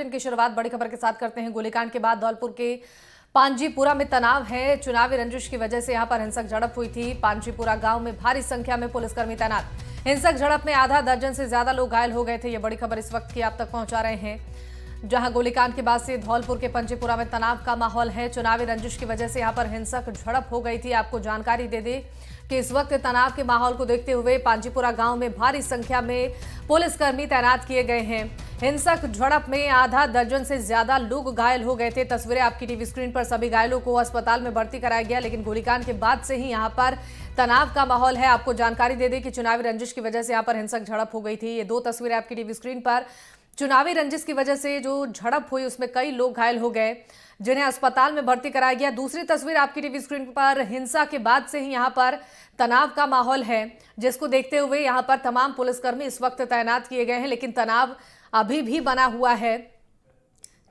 की शुरुआत बड़ी खबर के साथ करते हैं। गोलीकांड के बाद धौलपुर के पांजीपुरा में तनाव है। चुनावी रंजिश की वजह से यहां पर हिंसक झड़प हुई थी। पांजीपुरा गांव में भारी संख्या में पुलिसकर्मी तैनात। हिंसक झड़प में आधा दर्जन से ज्यादा लोग घायल हो गए थे। ये बड़ी खबर इस वक्त की आप तक पहुंचा रहे हैं, जहां गोलीकांड के बाद से धौलपुर के पंजीपुरा में तनाव का माहौल है। चुनावी रंजिश की वजह से यहां पर हिंसक झड़प हो गई थी। आपको जानकारी दे दें कि इस वक्त तनाव के माहौल को देखते हुए पांजीपुरा गांव में भारी संख्या में पुलिसकर्मी तैनात किए गए हैं। हिंसक झड़प में आधा दर्जन से ज्यादा लोग घायल हो गए थे। तस्वीरें आपकी टीवी स्क्रीन पर। सभी घायलों को अस्पताल में भर्ती कराया गया, लेकिन गोलीकांड के बाद से ही यहां पर तनाव का माहौल है। आपको जानकारी दे दें कि चुनावी रंजिश की वजह से यहां पर हिंसक झड़प हो गई थी। ये दो तस्वीरें आपकी टीवी स्क्रीन पर। चुनावी रंजिश की वजह से जो झड़प हुई उसमें कई लोग घायल हो गए, जिन्हें अस्पताल में भर्ती कराया गया। दूसरी तस्वीर आपकी टीवी स्क्रीन पर। हिंसा के बाद से ही यहां पर तनाव का माहौल है, जिसको देखते हुए यहां पर तमाम पुलिसकर्मी इस वक्त तैनात किए गए हैं, लेकिन तनाव अभी भी बना हुआ है।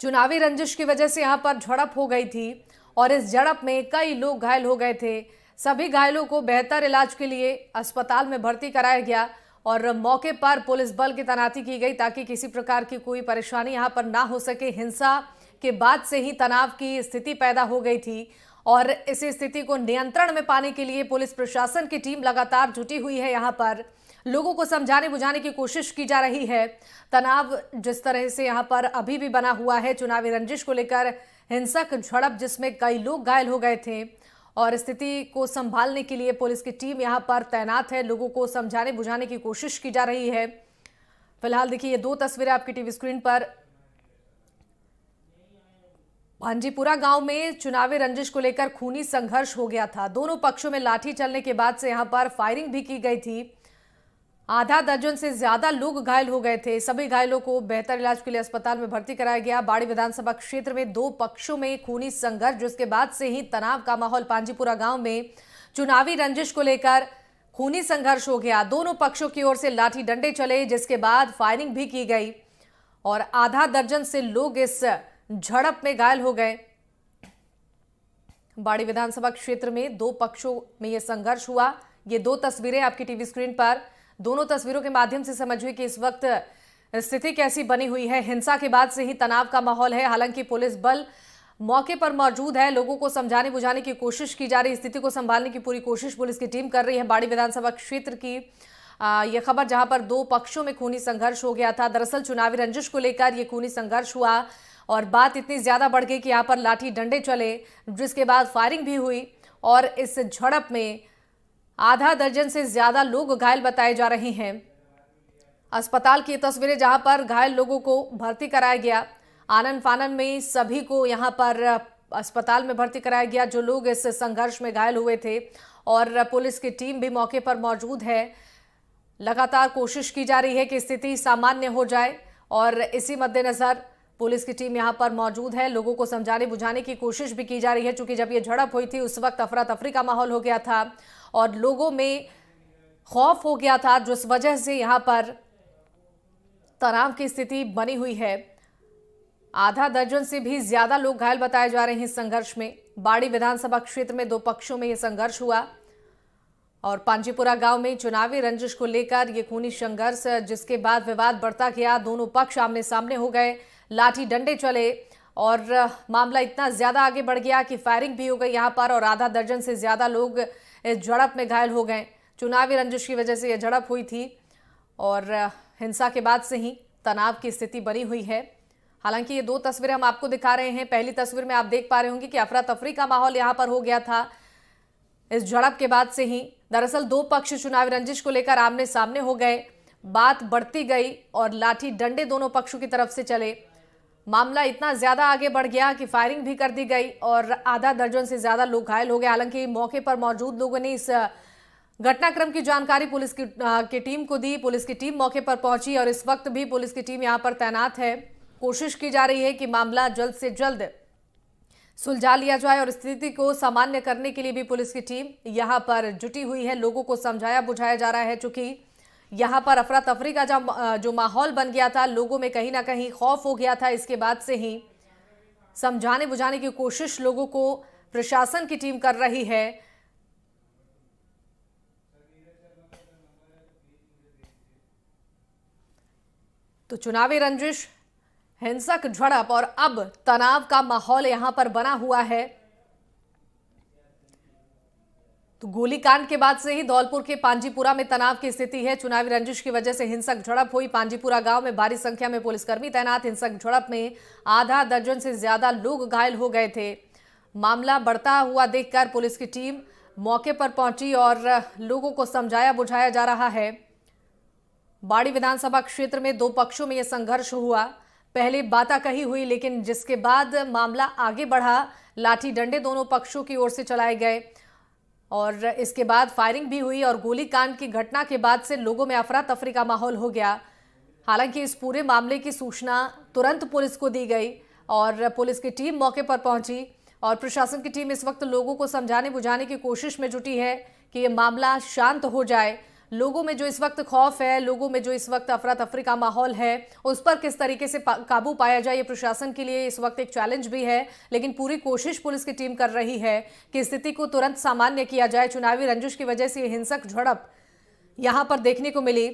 चुनावी रंजिश की वजह से यहां पर झड़प हो गई थी और इस झड़प में कई लोग घायल हो गए थे। सभी घायलों को बेहतर इलाज के लिए अस्पताल में भर्ती कराया गया और मौके पर पुलिस बल की तैनाती की गई, ताकि किसी प्रकार की कोई परेशानी यहां पर ना हो सके। हिंसा के बाद से ही तनाव की स्थिति पैदा हो गई थी और इस स्थिति को नियंत्रण में पाने के लिए पुलिस प्रशासन की टीम लगातार जुटी हुई है। यहां पर लोगों को समझाने बुझाने की कोशिश की जा रही है। तनाव जिस तरह से यहां पर अभी भी बना हुआ है चुनावी रंजिश को लेकर, हिंसक झड़प जिसमें कई लोग घायल हो गए थे और स्थिति को संभालने के लिए पुलिस की टीम यहां पर तैनात है। लोगों को समझाने बुझाने की कोशिश की जा रही है। फिलहाल देखिए ये दो तस्वीरें आपकी टीवी स्क्रीन पर। पांजीपुरा गांव में चुनावी रंजिश को लेकर खूनी संघर्ष हो गया था। दोनों पक्षों में लाठी चलने के बाद से यहां पर फायरिंग भी की गई थी। आधा दर्जन से ज्यादा लोग घायल हो गए थे। सभी घायलों को बेहतर इलाज के लिए अस्पताल में भर्ती कराया गया। बाड़ी विधानसभा क्षेत्र में दो पक्षों में खूनी संघर्ष, जिसके बाद से ही तनाव का माहौल पांजीपुरा गांव में चुनावी रंजिश को लेकर खूनी संघर्ष हो गया। दोनों पक्षों की ओर से लाठी डंडे चले, जिसके बाद फायरिंग भी की गई और आधा दर्जन से लोग इस झड़प में घायल हो गए। बाड़ी विधानसभा क्षेत्र में दो पक्षों में यह संघर्ष हुआ। ये दो तस्वीरें आपकी टीवी स्क्रीन पर। दोनों तस्वीरों के माध्यम से समझिए कि इस वक्त स्थिति कैसी बनी हुई है। हिंसा के बाद से ही तनाव का माहौल है। हालांकि पुलिस बल मौके पर मौजूद है। लोगों को समझाने बुझाने की कोशिश की जा रही है। स्थिति को संभालने की पूरी कोशिश पुलिस की टीम कर रही है। बाड़ी विधानसभा क्षेत्र की यह खबर, जहां पर दो पक्षों में खूनी संघर्ष हो गया था। दरअसल चुनावी रंजिश को लेकर यह खूनी संघर्ष हुआ और बात इतनी ज्यादा बढ़ गई कि यहां पर लाठी डंडे चले, जिसके बाद फायरिंग भी हुई और इस झड़प में आधा दर्जन से ज्यादा लोग घायल बताए जा रहे हैं। अस्पताल की तस्वीरें, जहां पर घायल लोगों को भर्ती कराया गया। आनन फानन में सभी को यहां पर अस्पताल में भर्ती कराया गया, जो लोग इस संघर्ष में घायल हुए थे, और पुलिस की टीम भी मौके पर मौजूद है। लगातार कोशिश की जा रही है कि स्थिति सामान्य हो जाए और इसी मद्देनजर पुलिस की टीम यहां पर मौजूद है। लोगों को समझाने बुझाने की कोशिश भी की जा रही है, क्योंकि जब ये झड़प हुई थी उस वक्त अफरा तफरी का माहौल हो गया था और लोगों में खौफ हो गया था, जिस वजह से यहां पर तनाव की स्थिति बनी हुई है। आधा दर्जन से भी ज्यादा लोग घायल बताए जा रहे हैं इस संघर्ष में। बाड़ी विधानसभा क्षेत्र में दो पक्षों में यह संघर्ष हुआ और पांजीपुरा गांव में चुनावी रंजिश को लेकर यह खूनी संघर्ष, जिसके बाद विवाद बढ़ता गया। दोनों पक्ष आमने सामने हो गए, लाठी डंडे चले और मामला इतना ज्यादा आगे बढ़ गया कि फायरिंग भी हो गई यहां पर और आधा दर्जन से ज्यादा लोग इस झड़प में घायल हो गए। चुनावी रंजिश की वजह से यह झड़प हुई थी और हिंसा के बाद से ही तनाव की स्थिति बनी हुई है। हालांकि ये दो तस्वीरें हम आपको दिखा रहे हैं। पहली तस्वीर में आप देख पा रहे होंगे कि अफरा तफरी का माहौल यहां पर हो गया था इस झड़प के बाद से ही। दरअसल दो पक्ष चुनावी रंजिश को लेकर आमने सामने हो गए, बात बढ़ती गई और लाठी डंडे दोनों पक्षों की तरफ से चले। मामला इतना ज्यादा आगे बढ़ गया कि फायरिंग भी कर दी गई और आधा दर्जन से ज्यादा लोग घायल हो गए। हालांकि मौके पर मौजूद लोगों ने इस घटनाक्रम की जानकारी पुलिस की टीम को दी। पुलिस की टीम मौके पर पहुंची और इस वक्त भी पुलिस की टीम यहां पर तैनात है। कोशिश की जा रही है कि मामला जल्द से जल्द सुलझा लिया जाए और स्थिति को सामान्य करने के लिए भी पुलिस की टीम यहां पर जुटी हुई है। लोगों को समझाया बुझाया जा रहा है, चूंकि यहां पर अफरा तफरी का जो माहौल बन गया था, लोगों में कहीं ना कहीं खौफ हो गया था। इसके बाद से ही समझाने बुझाने की कोशिश लोगों को प्रशासन की टीम कर रही है। तो चुनावी रंजिश हिंसक झड़प और अब तनाव का माहौल यहां पर बना हुआ है। तो गोलीकांड के बाद से ही धौलपुर के पांजीपुरा में तनाव की स्थिति है। चुनावी रंजिश की वजह से हिंसक झड़प हुई। पांजीपुरा गांव में भारी संख्या में पुलिसकर्मी तैनात। हिंसक झड़प में आधा दर्जन से ज्यादा लोग घायल हो गए थे। मामला बढ़ता हुआ देखकर पुलिस की टीम मौके पर पहुंची और लोगों को समझाया बुझाया जा रहा है। बाड़ी विधानसभा क्षेत्र में दो पक्षों में यह संघर्ष हुआ। पहले बाताकही हुई, लेकिन जिसके बाद मामला आगे बढ़ा। लाठी डंडे दोनों पक्षों की ओर से चलाए गए और इसके बाद फायरिंग भी हुई और गोलीकांड की घटना के बाद से लोगों में अफरा तफरी का माहौल हो गया। हालांकि इस पूरे मामले की सूचना तुरंत पुलिस को दी गई और पुलिस की टीम मौके पर पहुंची और प्रशासन की टीम इस वक्त लोगों को समझाने बुझाने की कोशिश में जुटी है कि ये मामला शांत हो जाए। लोगों में जो इस वक्त खौफ है, लोगों में जो इस वक्त अफरा तफरी का माहौल है, उस पर किस तरीके से काबू पाया जाए, ये प्रशासन के लिए इस वक्त एक चैलेंज भी है। लेकिन पूरी कोशिश पुलिस की टीम कर रही है कि स्थिति को तुरंत सामान्य किया जाए। चुनावी रंजिश की वजह से ये हिंसक झड़प यहां पर देखने को मिली।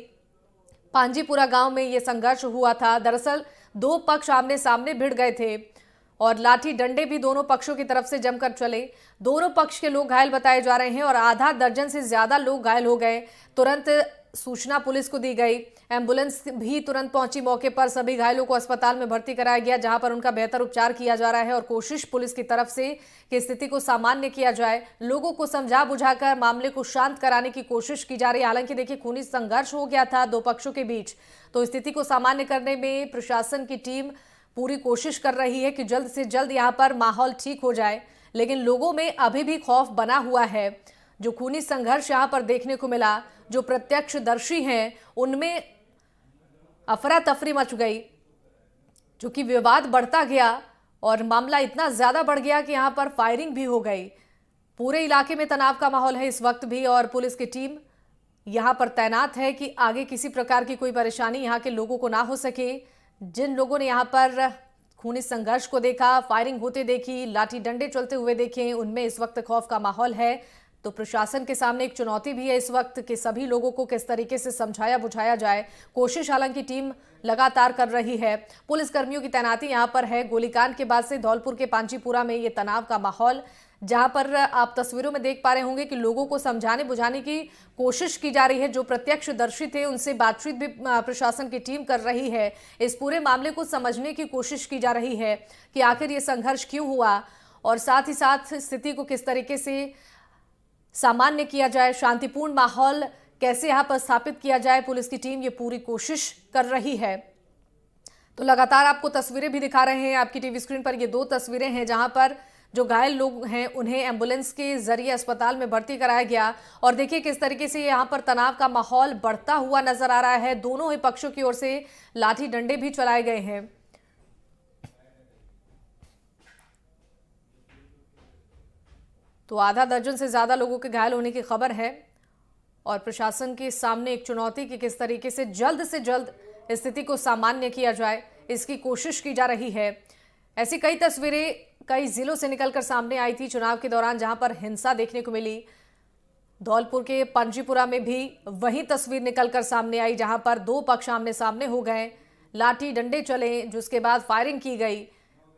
पांजीपुरा गांव में यह संघर्ष हुआ था। दरअसल दो पक्ष आमने सामने भिड़ गए थे और लाठी डंडे भी दोनों पक्षों की तरफ से जमकर चले। दोनों पक्ष के लोग घायल बताए जा रहे हैं और आधा दर्जन से ज्यादा लोग घायल हो गए। तुरंत सूचना पुलिस को दी गई। एम्बुलेंस भी तुरंत पहुंची मौके पर। सभी घायलों को अस्पताल में भर्ती कराया गया, जहां पर उनका बेहतर उपचार किया जा रहा है और कोशिश पुलिस की तरफ से कि स्थिति को सामान्य किया जाए। लोगों को समझा बुझाकर मामले को शांत कराने की कोशिश की जा रही है। हालांकि देखिए, खूनी संघर्ष हो गया था दो पक्षों के बीच, तो स्थिति को सामान्य करने में प्रशासन की टीम पूरी कोशिश कर रही है कि जल्द से जल्द यहां पर माहौल ठीक हो जाए। लेकिन लोगों में अभी भी खौफ बना हुआ है। जो खूनी संघर्ष यहां पर देखने को मिला, जो प्रत्यक्षदर्शी हैं, उनमें अफरा तफरी मच गई, जो कि विवाद बढ़ता गया और मामला इतना ज्यादा बढ़ गया कि यहां पर फायरिंग भी हो गई। पूरे इलाके में तनाव का माहौल है इस वक्त भी और पुलिस की टीम यहां पर तैनात है कि आगे किसी प्रकार की कोई परेशानी यहां के लोगों को ना हो सके। जिन लोगों ने यहाँ पर खूनी संघर्ष को देखा, फायरिंग होते देखी, लाठी डंडे चलते हुए देखे, उनमें इस वक्त खौफ का माहौल है। तो प्रशासन के सामने एक चुनौती भी है इस वक्त कि सभी लोगों को किस तरीके से समझाया बुझाया जाए। कोशिश हालांकि टीम लगातार कर रही है। पुलिस कर्मियों की तैनाती यहाँ पर है। गोलीकांड के बाद से धौलपुर के पांजीपुरा में ये तनाव का माहौल, जहां पर आप तस्वीरों में देख पा रहे होंगे कि लोगों को समझाने बुझाने की कोशिश की जा रही है। जो प्रत्यक्षदर्शी थे उनसे बातचीत भी प्रशासन की टीम कर रही है। इस पूरे मामले को समझने की कोशिश की जा रही है कि आखिर ये संघर्ष क्यों हुआ और साथ ही साथ स्थिति को किस तरीके से सामान्य किया जाए, शांतिपूर्ण माहौल कैसे यहाँ पर स्थापित किया जाए। पुलिस की टीम ये पूरी कोशिश कर रही है। तो लगातार आपको तस्वीरें भी दिखा रहे हैं आपकी टीवी स्क्रीन पर। ये दो तस्वीरें हैं जहां पर जो घायल लोग हैं उन्हें एम्बुलेंस के जरिए अस्पताल में भर्ती कराया गया और देखिए किस तरीके से यहाँ पर तनाव का माहौल बढ़ता हुआ नजर आ रहा है। दोनों ही पक्षों की ओर से लाठी डंडे भी चलाए गए हैं। तो आधा दर्जन से ज्यादा लोगों के घायल होने की खबर है और प्रशासन के सामने एक चुनौती कि किस तरीके से जल्द स्थिति को सामान्य किया जाए, इसकी कोशिश की जा रही है। ऐसी कई तस्वीरें कई जिलों से निकलकर सामने आई थी चुनाव के दौरान, जहां पर हिंसा देखने को मिली। धौलपुर के पांजीपुरा में भी वही तस्वीर निकलकर सामने आई, जहां पर दो पक्ष आमने सामने हो गए, लाठी डंडे चले, जिसके बाद फायरिंग की गई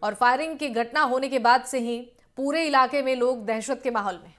और फायरिंग की घटना होने के बाद से ही पूरे इलाके में लोग दहशत के माहौल में।